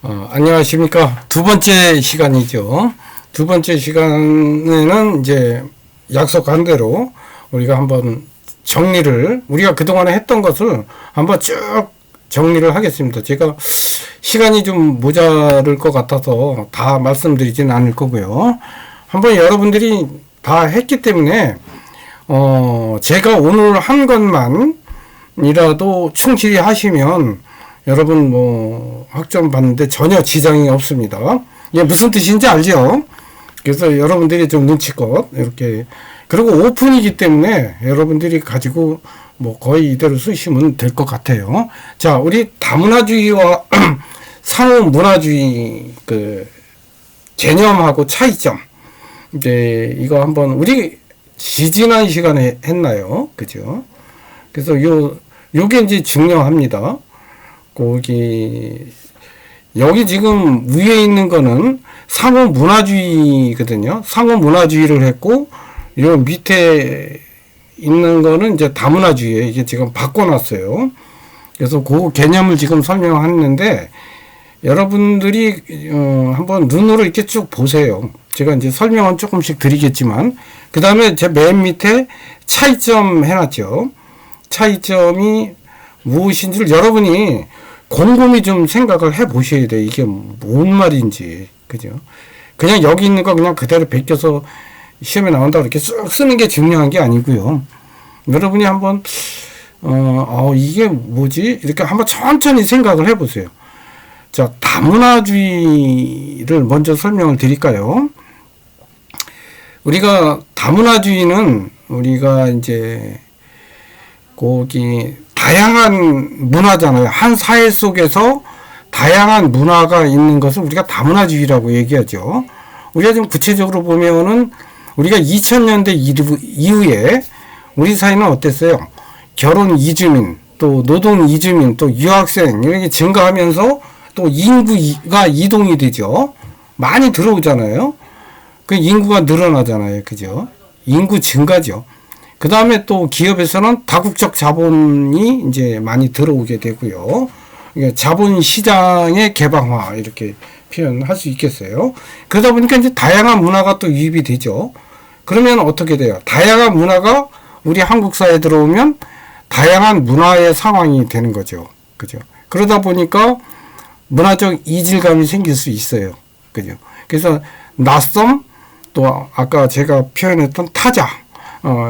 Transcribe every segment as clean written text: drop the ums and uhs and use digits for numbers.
안녕하십니까. 두 번째 시간이죠. 두 번째 시간에는 이제 약속한 대로 우리가 한번 우리가 그동안에 했던 것을 한번 쭉 정리를 하겠습니다. 제가 시간이 좀 모자랄 것 같아서 다 말씀드리진 않을 거고요. 한번 여러분들이 다 했기 때문에, 제가 오늘 한 것만이라도 충실히 하시면 여러분 학점 받는데 전혀 지장이 없습니다. 이게 무슨 뜻인지 알죠? 그래서 여러분들이 좀 눈치껏 이렇게, 그리고 오픈이기 때문에 여러분들이 가지고 거의 이대로 쓰시면 될 것 같아요. 자, 우리 다문화주의와 상호문화주의 개념하고 차이점. 이제 이거 한번 우리 지지난 시간에 했나요? 그죠? 그래서 요게 이제 중요합니다. 여기 지금 위에 있는 거는 상호문화주의거든요. 상호문화주의를 했고, 요 밑에 있는 거는 이제 다문화주의예요. 이게 지금 바꿔놨어요. 그래서 그 개념을 지금 설명했는데, 여러분들이, 한번 눈으로 이렇게 쭉 보세요. 제가 이제 설명은 조금씩 드리겠지만, 그 다음에 제 맨 밑에 차이점 해놨죠. 차이점이 무엇인지를 여러분이 곰곰이 좀 생각을 해 보셔야 돼요. 이게 뭔 말인지. 그죠? 그냥 여기 있는 거 그냥 그대로 베껴서 시험에 나온다 이렇게 쓱 쓰는 게 중요한 게 아니고요. 여러분이 한번, 이게 뭐지? 이렇게 한번 천천히 생각을 해 보세요. 자, 다문화주의를 먼저 설명을 드릴까요? 다문화주의는 우리가 이제 다양한 문화잖아요. 한 사회 속에서 다양한 문화가 있는 것을 우리가 다문화주의라고 얘기하죠. 우리가 좀 구체적으로 보면은 우리가 2000년대 이후에 우리 사회는 어땠어요? 결혼 이주민, 또 노동 이주민, 또 유학생 이렇게 증가하면서 또 인구가 이동이 되죠. 많이 들어오잖아요. 그 인구가 늘어나잖아요. 그죠? 인구 증가죠. 그 다음에 또 기업에서는 다국적 자본이 이제 많이 들어오게 되고요. 그러니까 자본 시장의 개방화 이렇게 표현할 수 있겠어요. 그러다 보니까 이제 다양한 문화가 또 유입이 되죠. 그러면 어떻게 돼요? 다양한 문화가 우리 한국 사회에 들어오면 다양한 문화의 상황이 되는 거죠. 그죠? 그러다 보니까 문화적 이질감이 생길 수 있어요. 그죠? 그래서 낯섦, 또 아까 제가 표현했던 타자,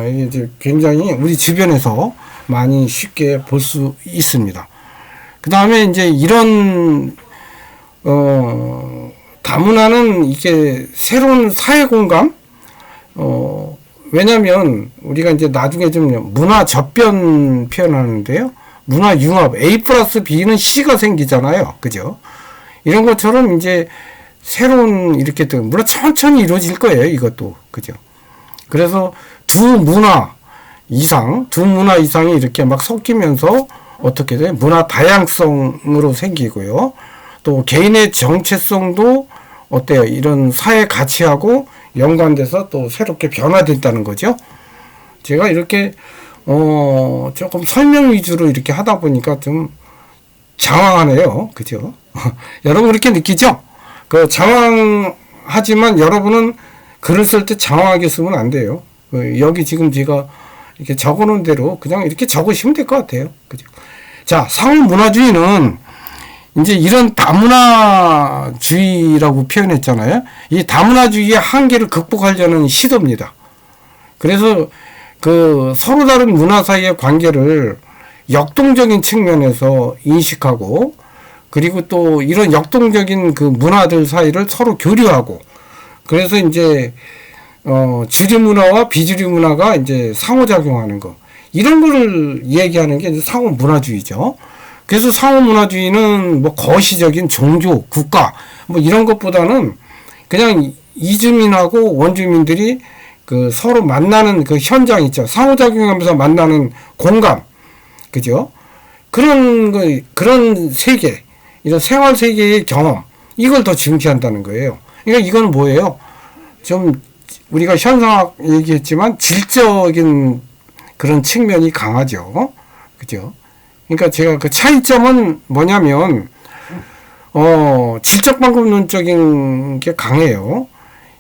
이제 굉장히 우리 주변에서 많이 쉽게 볼 수 있습니다. 그 다음에 이제 이런, 다문화는 이게 새로운 사회 공감? 왜냐면 우리가 이제 나중에 좀 문화 접변 표현하는데요. 문화 융합, A 플러스 B는 C가 생기잖아요. 그죠? 이런 것처럼 이제 새로운 물론 천천히 이루어질 거예요. 이것도. 그죠? 그래서 두 문화 이상이 이렇게 막 섞이면서 어떻게 돼요? 문화 다양성으로 생기고요. 또 개인의 정체성도 어때요? 이런 사회 가치하고 연관돼서 또 새롭게 변화된다는 거죠. 제가 이렇게, 조금 설명 위주로 이렇게 하다 보니까 좀 장황하네요. 그죠? 여러분 그렇게 느끼죠? 장황하지만 여러분은 글을 쓸 때 장황하게 쓰면 안 돼요. 여기 지금 제가 이렇게 적어 놓은 대로 그냥 이렇게 적으시면 될 것 같아요. 그죠? 자, 상호문화주의는 이제 이런 다문화주의라고 표현했잖아요. 이 다문화주의의 한계를 극복하려는 시도입니다. 그래서 서로 다른 문화 사이의 관계를 역동적인 측면에서 인식하고, 그리고 또 이런 역동적인 문화들 사이를 서로 교류하고, 그래서 이제 주류 문화와 비주류 문화가 이제 상호작용하는 거, 이런 거를 얘기하는 게 이제 상호문화주의죠. 그래서 상호문화주의는 거시적인 종교, 국가 이런 것보다는 그냥 이주민하고 원주민들이 서로 만나는 현장 있죠. 상호작용하면서 만나는 공감, 그죠? 그런 세계, 이런 생활 세계의 경험, 이걸 더 중시한다는 거예요. 그러니까 이건 뭐예요? 좀 우리가 현상학 얘기했지만 질적인 그런 측면이 강하죠. 그죠? 그러니까 제가 차이점은 뭐냐면, 질적 방법론적인 게 강해요.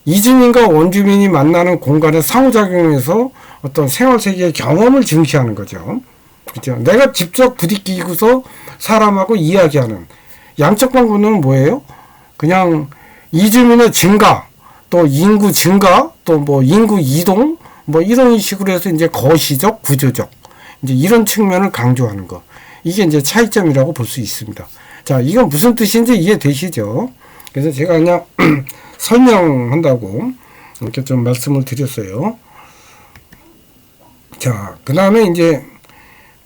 이주민과 원주민이 만나는 공간의 상호작용에서 어떤 생활세계의 경험을 증시하는 거죠. 그죠? 내가 직접 부딪히고서 사람하고 이야기하는 양적 방법론은 뭐예요? 그냥 이주민의 증가, 또 인구 증가, 또 뭐 인구 이동, 뭐 이런 식으로 해서 이제 거시적, 구조적, 이제 이런 측면을 강조하는 거. 이게 이제 차이점이라고 볼 수 있습니다. 자, 이건 무슨 뜻인지 이해되시죠? 그래서 제가 그냥 설명한다고 이렇게 좀 말씀을 드렸어요. 자, 그 다음에 이제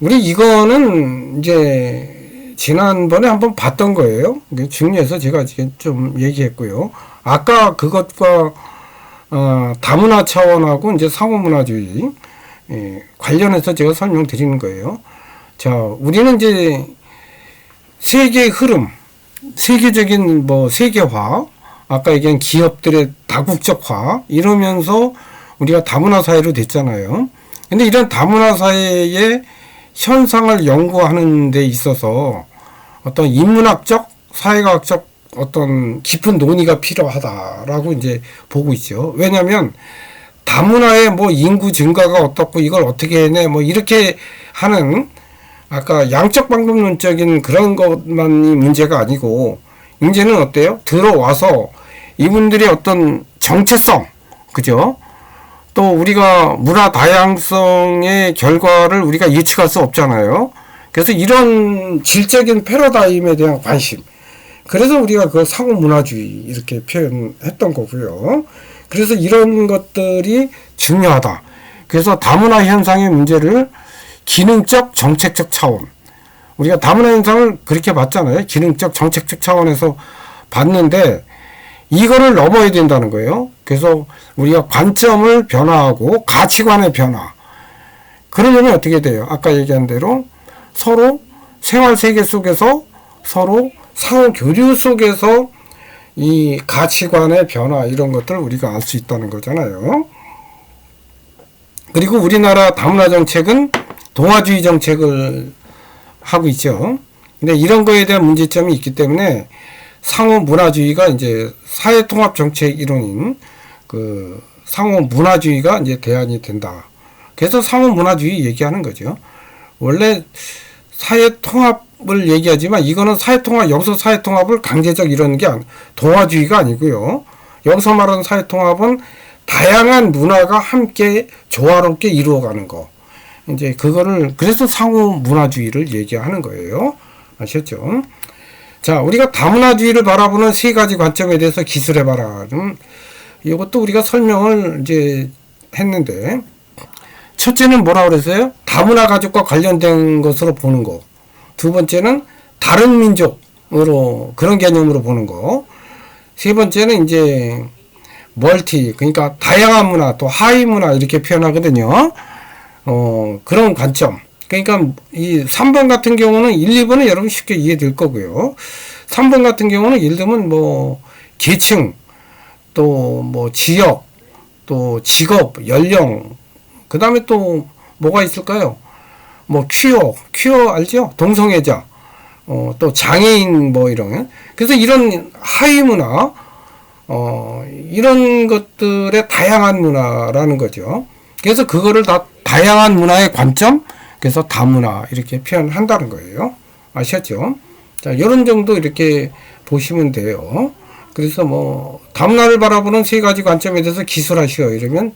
우리 이거는 이제 지난번에 한번 봤던 거예요. 중요해서 제가 좀 얘기했고요. 아까 그것과 다문화 차원하고 이제 상호문화주의 관련해서 제가 설명드리는 거예요. 자, 우리는 이제 세계의 흐름, 세계적인 뭐 세계화, 아까 얘기한 기업들의 다국적화 이러면서 우리가 다문화 사회로 됐잖아요. 근데 이런 다문화 사회의 현상을 연구하는 데 있어서 어떤 인문학적, 사회과학적 어떤 깊은 논의가 필요하다라고 이제 보고 있죠. 왜냐하면 다문화의 뭐 인구 증가가 어떻고 이걸 어떻게 해내 뭐 이렇게 하는 아까 양적 방법론적인 그런 것만이 문제가 아니고 이제는 어때요? 들어와서 이분들의 어떤 정체성, 그죠? 또 우리가 문화 다양성의 결과를 우리가 예측할 수 없잖아요. 그래서 이런 질적인 패러다임에 대한 관심. 그래서 우리가 그걸 상호문화주의 이렇게 표현했던 거고요. 그래서 이런 것들이 중요하다. 그래서 다문화 현상의 문제를 기능적, 정책적 차원. 우리가 다문화 현상을 그렇게 봤잖아요. 기능적, 정책적 차원에서 봤는데 이거를 넘어야 된다는 거예요. 그래서 우리가 관점을 변화하고 가치관의 변화. 그러려면 어떻게 돼요? 아까 얘기한 대로 서로 생활세계 속에서 서로 상호 교류 속에서 이 가치관의 변화 이런 것들을 우리가 알 수 있다는 거잖아요. 그리고 우리나라 다문화 정책은 동아주의 정책을 하고 있죠. 근데 이런 거에 대한 문제점이 있기 때문에 상호 문화주의가 이제 사회 통합 정책 이론인 그 상호 문화주의가 이제 대안이 된다. 그래서 상호 문화주의 얘기하는 거죠. 원래 사회 통합을 얘기하지만 이거는 사회 통합, 여기서 사회 통합을 강제적 이런 게 동아주의가 아니고요. 여기서 말하는 사회 통합은 다양한 문화가 함께 조화롭게 이루어가는 거. 이제 그거를 그래서 상호 문화주의를 얘기하는 거예요. 아셨죠? 자, 우리가 다문화주의를 바라보는 세 가지 관점에 대해서 기술해봐라. 이것도 우리가 설명을 이제 했는데, 첫째는 뭐라고 그랬어요? 다문화 가족과 관련된 것으로 보는 거. 두 번째는 다른 민족으로, 그런 개념으로 보는 거. 세 번째는 이제 멀티, 그러니까 다양한 문화, 또 하위 문화 이렇게 표현하거든요. 그런 관점. 그러니까 이 3번 같은 경우는 1, 2번은 여러분 쉽게 이해될 거고요. 3번 같은 경우는 예를 들면 뭐 계층, 또 뭐 지역, 또 직업, 연령, 그 다음에 또 뭐가 있을까요? 뭐 퀴어 알죠? 동성애자, 또 장애인 뭐 이런. 그래서 이런 하위 문화, 이런 것들의 다양한 문화라는 거죠. 그래서 그거를 다 다양한 문화의 관점, 그래서 다문화 이렇게 표현한다는 거예요. 아셨죠? 자, 이런 정도 이렇게 보시면 돼요. 그래서 뭐 다문화를 바라보는 세 가지 관점에 대해서 기술하시오 이러면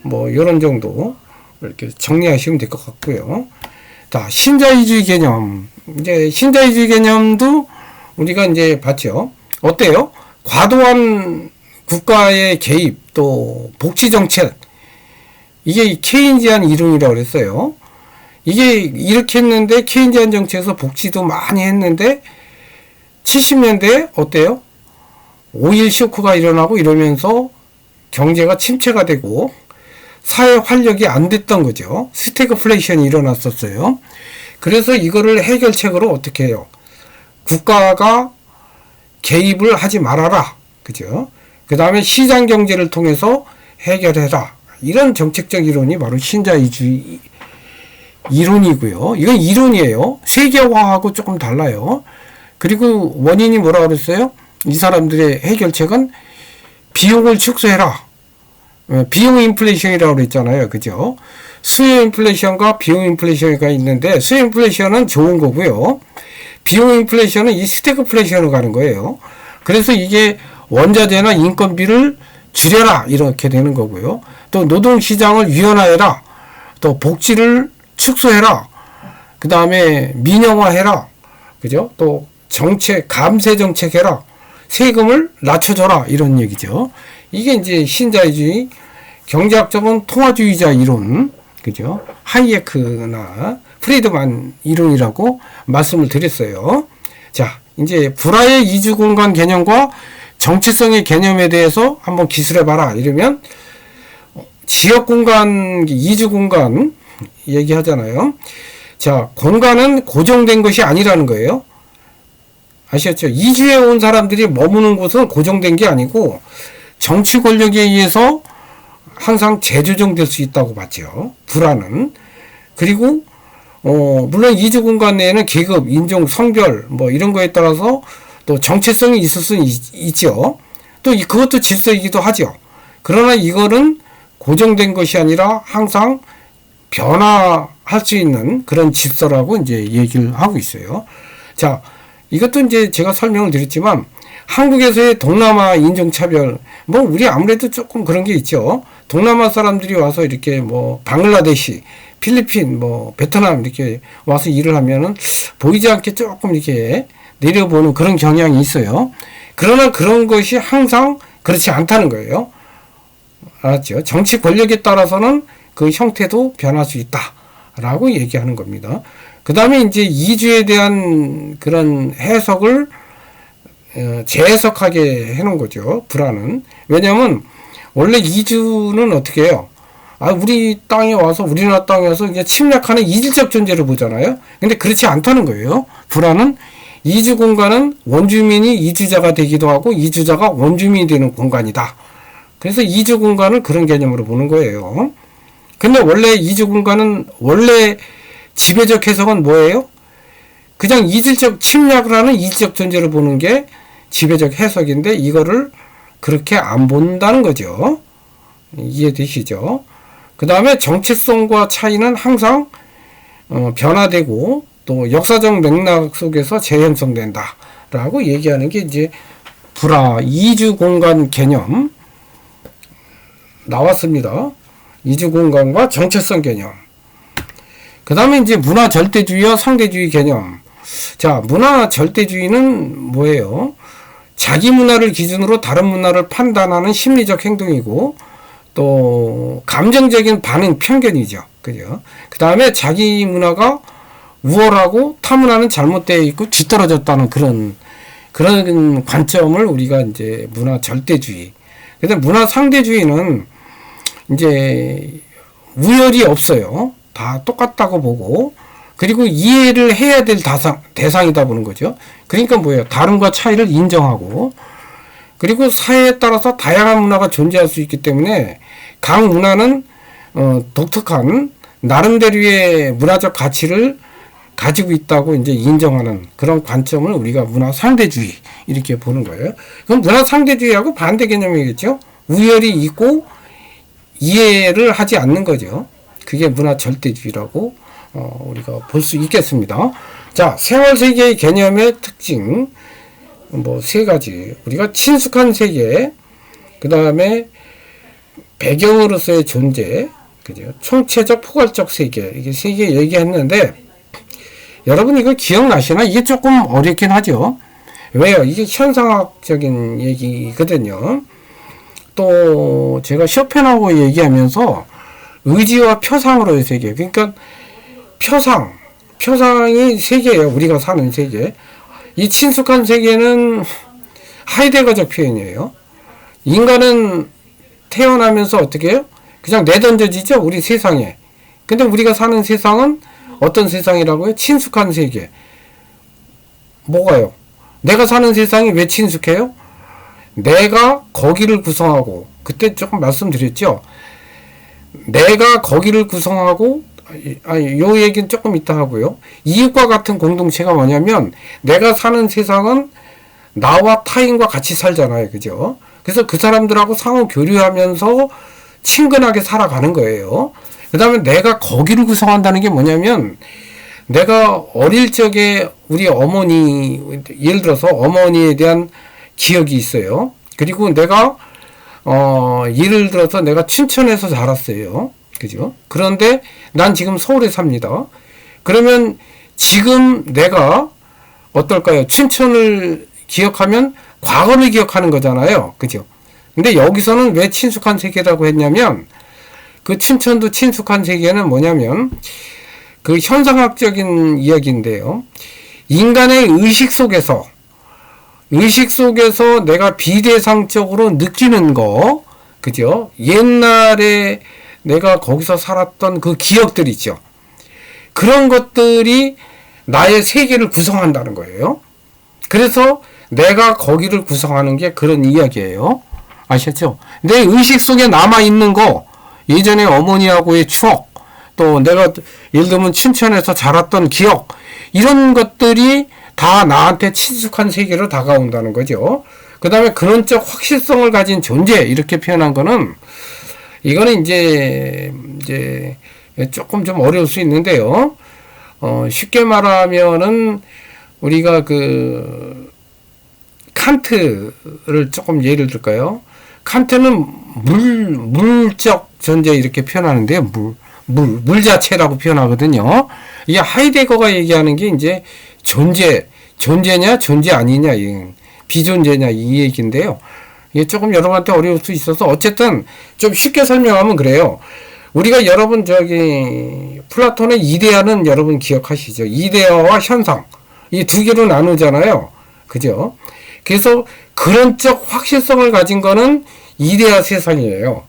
뭐 이런 정도 이렇게 정리하시면 될 것 같고요. 자, 신자유주의 개념. 이제 신자유주의 개념도 우리가 이제 봤죠. 어때요? 과도한 국가의 개입, 또 복지 정책. 이게 케인지안 이론이라고 그랬어요. 이게 이렇게 했는데 케인지안 정책에서 복지도 많이 했는데 70년대에 어때요? 오일 쇼크가 일어나고 이러면서 경제가 침체가 되고 사회 활력이 안 됐던 거죠. 스태그플레이션이 일어났었어요. 그래서 이거를 해결책으로 어떻게 해요? 국가가 개입을 하지 말아라. 그죠? 그 다음에 시장 경제를 통해서 해결해라. 이런 정책적 이론이 바로 신자유주의 이론이고요. 이건 이론이에요. 세계화하고 조금 달라요. 그리고 원인이 뭐라고 그랬어요? 이 사람들의 해결책은 비용을 축소해라. 비용 인플레이션이라고 그랬잖아요. 그죠? 수요 인플레이션과 비용 인플레이션이 있는데, 수요 인플레이션은 좋은 거고요. 비용 인플레이션은 이 스태그플레이션으로 가는 거예요. 그래서 이게 원자재나 인건비를 줄여라, 이렇게 되는 거고요. 또 노동시장을 유연화해라. 또 복지를 축소해라. 그 다음에 민영화해라. 그죠? 또 정책, 감세 정책 해라. 세금을 낮춰줘라. 이런 얘기죠. 이게 이제 신자유주의, 경제학적은 통화주의자 이론, 그죠? 하이에크나 프리드만 이론이라고 말씀을 드렸어요. 자, 이제 불화의 이주공간 개념과 정체성의 개념에 대해서 한번 기술해봐라. 이러면 지역공간, 이주공간 얘기하잖아요. 자, 공간은 고정된 것이 아니라는 거예요. 아시겠죠? 이주해 온 사람들이 머무는 곳은 고정된 게 아니고 정치 권력에 의해서 항상 재조정될 수 있다고 봤죠. 불안은. 그리고 물론 이주 공간 내에는 계급, 인종, 성별 뭐 이런 거에 따라서 또 정체성이 있을 수 있죠. 또 그것도 질서이기도 하죠. 그러나 이거는 고정된 것이 아니라 항상 변화할 수 있는 그런 질서라고 이제 얘기를 하고 있어요. 자, 이것도 이제 제가 설명을 드렸지만 한국에서의 동남아 인종차별, 뭐 우리 아무래도 조금 그런 게 있죠. 동남아 사람들이 와서 이렇게 뭐 방글라데시, 필리핀, 뭐 베트남 이렇게 와서 일을 하면은 보이지 않게 조금 이렇게 내려보는 그런 경향이 있어요. 그러나 그런 것이 항상 그렇지 않다는 거예요. 알았죠? 정치 권력에 따라서는 그 형태도 변할 수 있다라고 얘기하는 겁니다. 그 다음에 이제 이주에 대한 그런 해석을 재해석하게 해놓은 거죠. 불안은. 왜냐하면 원래 이주는 어떻게 해요? 우리 땅에 와서, 우리나라 땅에 와서 이게 침략하는 이질적 존재를 보잖아요. 근데 그렇지 않다는 거예요. 불안은 이주 공간은 원주민이 이주자가 되기도 하고 이주자가 원주민이 되는 공간이다. 그래서 이주 공간을 그런 개념으로 보는 거예요. 근데 원래 이주 공간은 원래 지배적 해석은 뭐예요? 그냥 이질적 침략을 하는 이질적 존재를 보는 게 지배적 해석인데 이거를 그렇게 안 본다는 거죠. 이해되시죠? 그 다음에 정체성과 차이는 항상 변화되고 또 역사적 맥락 속에서 재형성된다 라고 얘기하는 게 이제 불화 이주 공간 개념 나왔습니다. 이주 공간과 정체성 개념. 그 다음에 이제 문화 절대주의와 상대주의 개념. 자, 문화 절대주의는 뭐예요? 자기 문화를 기준으로 다른 문화를 판단하는 심리적 행동이고 또 감정적인 반응 편견이죠. 그죠? 그 다음에 자기 문화가 우월하고 타 문화는 잘못되어 있고 뒤떨어졌다는 그런 관점을 우리가 이제 문화 절대주의. 근데 문화 상대주의는 이제 우열이 없어요. 다 똑같다고 보고 그리고 이해를 해야 될 대상이다 보는 거죠. 그러니까 뭐예요? 다름과 차이를 인정하고 그리고 사회에 따라서 다양한 문화가 존재할 수 있기 때문에 각 문화는 독특한 나름대로의 문화적 가치를 가지고 있다고 이제 인정하는 그런 관점을 우리가 문화 상대주의 이렇게 보는 거예요. 그럼 문화 상대주의하고 반대 개념이겠죠. 우열이 있고 이해를 하지 않는 거죠. 그게 문화 절대주의라고 우리가 볼 수 있겠습니다. 자, 생활세계의 개념의 특징 뭐 세 가지. 우리가 친숙한 세계, 그 다음에 배경으로서의 존재, 그죠? 총체적 포괄적 세계, 이게 세 개 얘기했는데 여러분 이거 기억나시나? 이게 조금 어렵긴 하죠. 왜요? 이게 현상학적인 얘기거든요. 또 제가 쇼펜하고 얘기하면서 의지와 표상으로의 세계. 그러니까 표상이 세계예요. 우리가 사는 세계. 이 친숙한 세계는 하이데거적 표현이에요. 인간은 태어나면서 어떻게 해요? 그냥 내던져지죠. 우리 세상에. 근데 우리가 사는 세상은 어떤 세상이라고요? 친숙한 세계. 뭐가요? 내가 사는 세상이 왜 친숙해요? 내가 거기를 구성하고, 그때 조금 말씀드렸죠. 내가 거기를 구성하고 요 얘기는 조금 이따 하고요. 이웃과 같은 공동체가 뭐냐면, 내가 사는 세상은 나와 타인과 같이 살잖아요. 그죠? 그래서 그 사람들하고 상호 교류하면서 친근하게 살아가는 거예요. 그 다음에 내가 거기를 구성한다는 게 뭐냐면, 내가 어릴 적에 우리 어머니, 예를 들어서 어머니에 대한 기억이 있어요. 그리고 내가, 예를 들어서 내가 춘천에서 자랐어요. 그죠? 그런데 난 지금 서울에 삽니다. 그러면 지금 내가 어떨까요? 춘천을 기억하면 과거를 기억하는 거잖아요. 그죠? 근데 여기서는 왜 친숙한 세계라고 했냐면, 그 춘천도 친숙한 세계는 뭐냐면, 그 현상학적인 이야기인데요. 인간의 의식 속에서 내가 비대상적으로 느끼는 거, 그죠? 옛날에 내가 거기서 살았던 그 기억들 있죠. 그런 것들이 나의 세계를 구성한다는 거예요. 그래서 내가 거기를 구성하는 게 그런 이야기예요. 아셨죠? 내 의식 속에 남아있는 거, 예전에 어머니하고의 추억, 또 내가 예를 들면 춘천에서 자랐던 기억, 이런 것들이 다 나한테 친숙한 세계로 다가온다는 거죠. 그 다음에 그런적 확실성을 가진 존재, 이렇게 표현한 거는, 이거는 이제 조금 좀 어려울 수 있는데요. 쉽게 말하면은 우리가 그 칸트를 조금 예를 들까요? 칸트는 물적 존재 이렇게 표현하는데요. 물 자체라고 표현하거든요. 이게 하이데거가 얘기하는 게 이제 존재냐, 존재 아니냐, 비존재냐, 이 얘기인데요. 이게 조금 여러분한테 어려울 수 있어서 어쨌든 좀 쉽게 설명하면 그래요. 우리가 여러분 플라톤의 이데아는 여러분 기억하시죠? 이데아와 현상. 이 두 개로 나누잖아요. 그죠? 그래서 그런적 확실성을 가진 거는 이데아 세상이에요.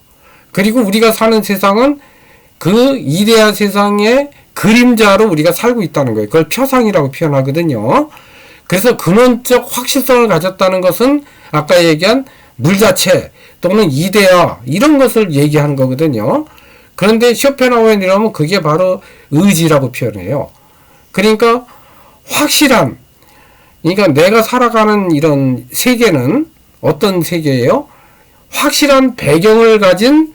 그리고 우리가 사는 세상은 그 이데아 세상의 그림자로 우리가 살고 있다는 거예요. 그걸 표상이라고 표현하거든요. 그래서 근원적 확실성을 가졌다는 것은 아까 얘기한 물 자체 또는 이데아 이런 것을 얘기하는 거거든요. 그런데 쇼펜하우어에 이러면 그게 바로 의지라고 표현해요. 그러니까 확실한, 그러니까 내가 살아가는 이런 세계는 어떤 세계예요? 확실한 배경을 가진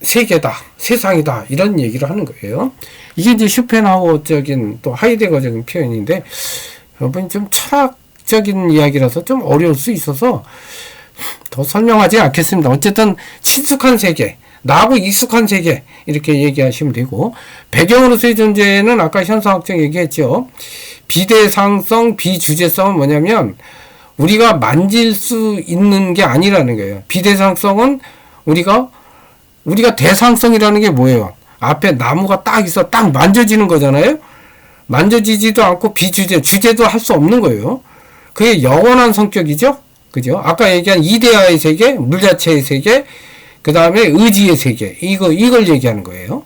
세계다, 세상이다, 이런 얘기를 하는 거예요. 이게 이제 쇼펜하우어적인 또 하이데거적인 표현인데, 여러분 좀 철학적인 이야기라서 좀 어려울 수 있어서 더 설명하지 않겠습니다. 어쨌든 친숙한 세계, 나하고 익숙한 세계, 이렇게 얘기하시면 되고, 배경으로서의 존재는 아까 현상학적 얘기했죠. 비대상성, 비주제성은 뭐냐면 우리가 만질 수 있는 게 아니라는 거예요. 비대상성은 우리가 대상성이라는 게 뭐예요? 앞에 나무가 딱 있어 딱 만져지는 거잖아요. 만져지지도 않고 주제도 할 수 없는 거예요. 그게 영원한 성격이죠. 그죠? 아까 얘기한 이데아의 세계, 물 자체의 세계, 그 다음에 의지의 세계, 이걸 얘기하는 거예요.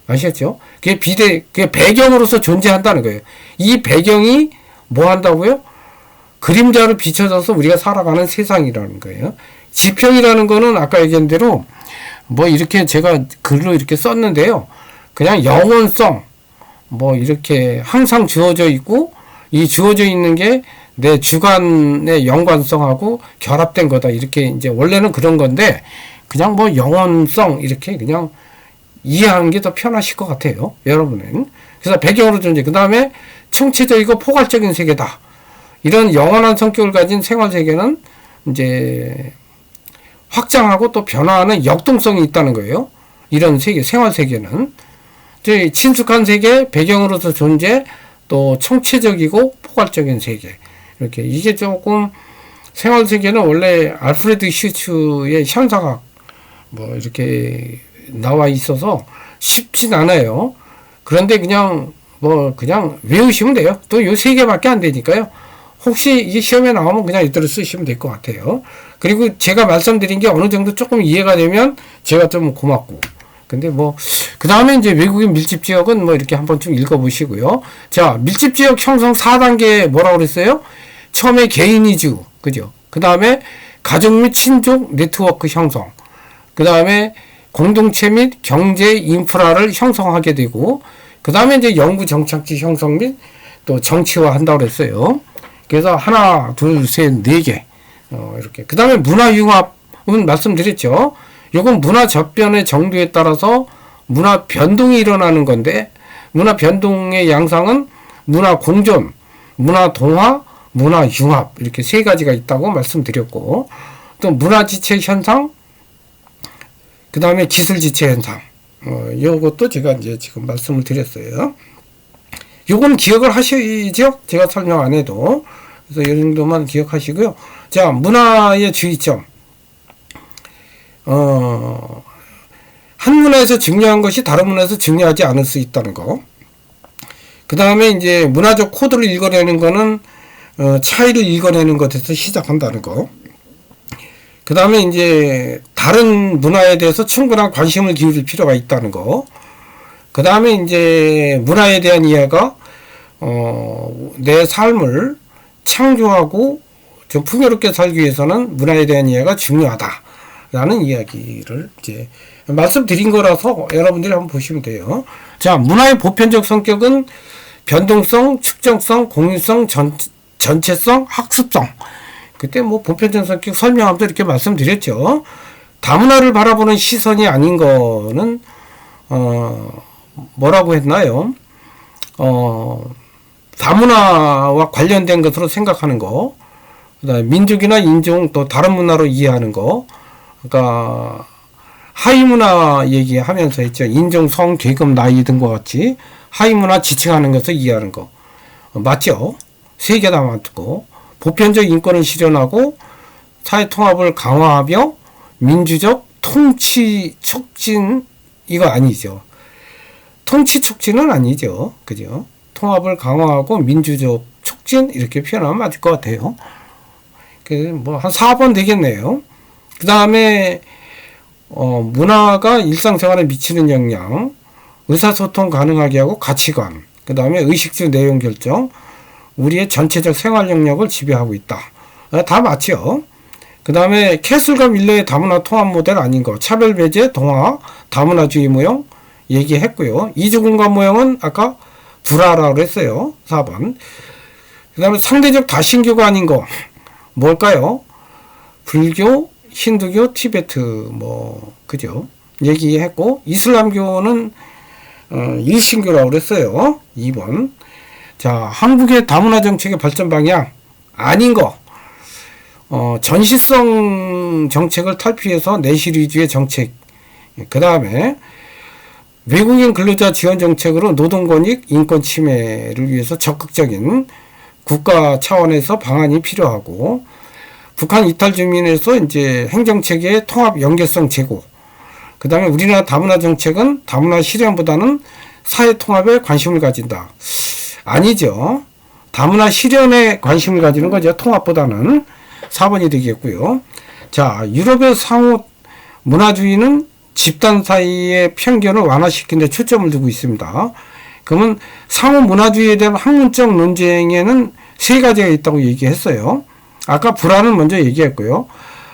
아시겠죠? 그게 배경으로서 존재한다는 거예요. 이 배경이 뭐 한다고요? 그림자로 비춰져서 우리가 살아가는 세상이라는 거예요. 지평이라는 거는 아까 얘기한 대로 뭐 이렇게 제가 글로 이렇게 썼는데요. 그냥 영원성, 뭐 이렇게 항상 주어져 있고, 이 주어져 있는 게 내 주관의 연관성하고 결합된 거다. 이렇게 이제 원래는 그런 건데, 그냥 뭐 영원성 이렇게 그냥 이해하는 게 더 편하실 것 같아요. 여러분은. 그래서 배경으로 존재, 그 다음에 총체적이고 포괄적인 세계다. 이런 영원한 성격을 가진 생활 세계는 이제 확장하고 또 변화하는 역동성이 있다는 거예요. 이런 세계, 생활 세계는. 친숙한 세계, 배경으로서 존재, 또 총체적이고 포괄적인 세계. 이렇게. 이게 조금 생활 세계는 원래 알프레드 슈츠의 현상학 뭐 이렇게 나와 있어서 쉽진 않아요. 그런데 그냥 외우시면 돼요. 또 요 세 개밖에 안 되니까요. 혹시 이게 시험에 나오면 그냥 이대로 쓰시면 될 것 같아요. 그리고 제가 말씀드린 게 어느 정도 조금 이해가 되면 제가 좀 고맙고. 근데 그 다음에 이제 외국인 밀집 지역은 이렇게 한번 좀 읽어보시고요. 자, 밀집 지역 형성 4단계 뭐라고 그랬어요? 처음에 개인 이주, 그죠? 그 다음에 가족 및 친족 네트워크 형성. 그 다음에 공동체 및 경제 인프라를 형성하게 되고, 그 다음에 이제 연구 정착지 형성 및 또 정치화 한다고 그랬어요. 그래서 하나, 둘, 셋, 네 개. 이렇게. 그 다음에 문화융합은 말씀드렸죠. 이건 문화 접변의 정도에 따라서 문화 변동이 일어나는 건데, 문화 변동의 양상은 문화 공존, 문화 동화, 문화 융합, 이렇게 세 가지가 있다고 말씀드렸고, 또 문화 지체 현상, 그 다음에 기술 지체 현상, 요것도 제가 이제 지금 말씀을 드렸어요. 요건 기억을 하시죠? 제가 설명 안 해도. 그래서 이 정도만 기억하시고요. 자, 문화의 주의점. 한 문화에서 중요한 것이 다른 문화에서 중요하지 않을 수 있다는 거. 그 다음에 이제 문화적 코드를 읽어내는 거는 차이를 읽어내는 것에서 시작한다는 거. 그 다음에 이제 다른 문화에 대해서 충분한 관심을 기울일 필요가 있다는 거. 그 다음에 이제 문화에 대한 이해가 내 삶을 창조하고 좀 풍요롭게 살기 위해서는 문화에 대한 이해가 중요하다라는 이야기를 이제 말씀드린 거라서 여러분들이 한번 보시면 돼요. 자, 문화의 보편적 성격은 변동성, 측정성, 공유성, 전체성, 학습성. 그때 뭐 보편적 성격 설명하면서 이렇게 말씀드렸죠. 다문화를 바라보는 시선이 아닌 거는 뭐라고 했나요? 다문화와 관련된 것으로 생각하는 거, 그다음에 민족이나 인종 또 다른 문화로 이해하는 거, 그러니까 하위 문화 얘기하면서 했죠. 인종, 성, 계급, 나이 등과 같이 하위 문화 지칭하는 것을 이해하는 거 맞죠? 세 개 다 맞고, 보편적 인권을 실현하고 사회 통합을 강화하며 민주적 통치 촉진, 이거 아니죠. 통치 촉진은 아니죠. 그죠? 통합을 강화하고 민주적 촉진, 이렇게 표현하면 맞을 것 같아요. 뭐 한 4번 되겠네요. 그 다음에 문화가 일상생활에 미치는 영향, 의사소통 가능하게 하고 가치관, 그 다음에 의식주 내용 결정, 우리의 전체적 생활 영역을 지배하고 있다. 다 맞죠? 그 다음에 캐슬과 밀러의 다문화 통합 모델 아닌 거, 차별 배제, 동화, 다문화주의 모형 얘기했고요. 이주공간 모형은 아까 불화라고 했어요. 4번. 그 다음에 상대적 다신교가 아닌 거 뭘까요? 불교, 힌두교, 티베트 뭐 그죠? 얘기했고, 이슬람교는 일신교라고 그랬어요. 2번. 자, 한국의 다문화 정책의 발전 방향 아닌 거, 전시성 정책을 탈피해서 내실 위주의 정책. 그 다음에 외국인 근로자 지원 정책으로 노동권익, 인권 침해를 위해서 적극적인 국가 차원에서 방안이 필요하고, 북한 이탈 주민에서 이제 행정체계의 통합 연계성 제고. 그 다음에 우리나라 다문화 정책은 다문화 실현보다는 사회 통합에 관심을 가진다. 아니죠. 다문화 실현에 관심을 가지는 거죠. 통합보다는. 4번이 되겠고요. 자, 유럽의 상호 문화주의는 집단 사이의 편견을 완화시키는 데 초점을 두고 있습니다. 그러면 상호 문화주의에 대한 학문적 논쟁에는 세 가지가 있다고 얘기했어요. 아까 불화는 먼저 얘기했고요.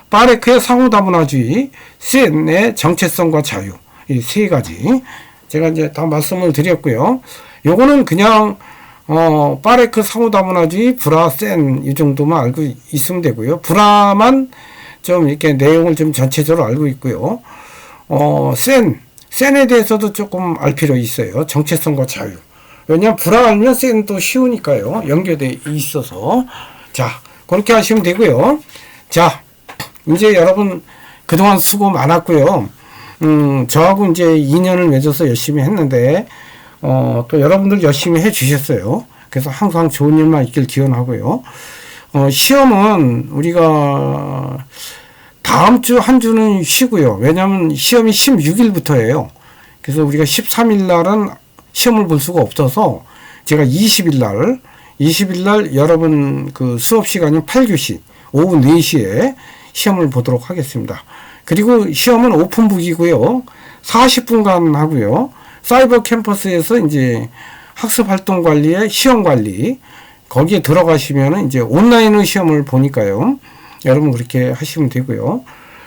파레크의 상호 다문화주의, 센의 정체성과 자유, 이 세 가지 제가 이제 다 말씀을 드렸고요. 요거는 그냥 파레크 상호 다문화주의, 불화, 센 이 정도만 알고 있으면 되고요. 불화만 좀 이렇게 내용을 좀 전체적으로 알고 있고요. 센에 대해서도 조금 알 필요 있어요. 정체성과 자유. 왜냐하면 불화 알면 센도 쉬우니까요. 연결돼 있어서. 자, 그렇게 하시면 되고요. 자, 이제 여러분 그동안 수고 많았고요. 저하고 이제 인연을 맺어서 열심히 했는데, 또 여러분들 열심히 해 주셨어요. 그래서 항상 좋은 일만 있길 기원하고요. 시험은 우리가 다음 주 한 주는 쉬고요. 왜냐하면 시험이 16일부터예요. 그래서 우리가 13일 날은 시험을 볼 수가 없어서 제가 20일 날 여러분 그 수업 시간이 8교시 오후 4시에 시험을 보도록 하겠습니다. 그리고 시험은 오픈북이고요. 40분간 하고요. 사이버 캠퍼스에서 이제 학습 활동 관리에 시험 관리, 거기에 들어가시면은 이제 온라인으로 시험을 보니까요. 여러분 그렇게 하시면 되고요.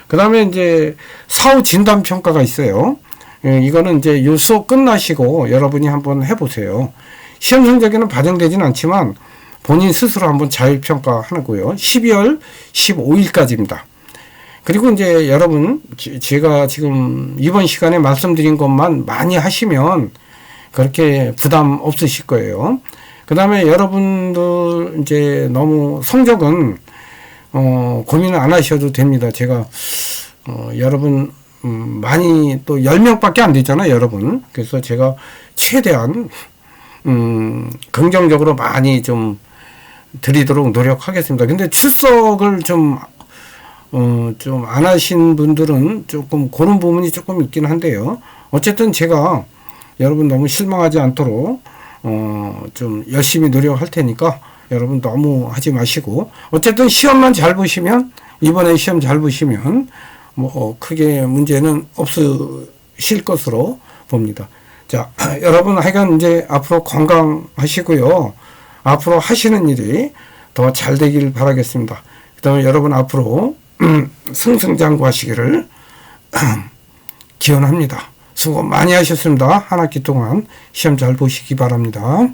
그 다음에 이제 사후 진단 평가가 있어요. 예, 이거는 이제 요 수업 끝나시고 여러분이 한번 해보세요. 시험 성적에는 반영되지는 않지만 본인 스스로 한번 자율평가 하고요. 12월 15일까지입니다. 그리고 이제 여러분, 제가 지금 이번 시간에 말씀드린 것만 많이 하시면 그렇게 부담 없으실 거예요. 그 다음에 여러분들 이제 너무 성적은 고민을 안 하셔도 됩니다. 제가 여러분 많이 또 10명밖에 안 되잖아요, 여러분. 그래서 제가 최대한 긍정적으로 많이 좀 드리도록 노력하겠습니다. 근데 출석을 좀 안 하신 분들은 조금 그런 부분이 조금 있긴 한데요. 어쨌든 제가 여러분 너무 실망하지 않도록 좀 열심히 노력할 테니까 여러분 너무 하지 마시고, 어쨌든 시험만 잘 보시면, 이번에 시험 잘 보시면 뭐 크게 문제는 없으실 것으로 봅니다. 자, 여러분 하여간 이제 앞으로 건강하시고요. 앞으로 하시는 일이 더 잘 되길 바라겠습니다. 그 다음에 여러분 앞으로 승승장구하시기를 기원합니다. 수고 많이 하셨습니다. 한 학기 동안 시험 잘 보시기 바랍니다.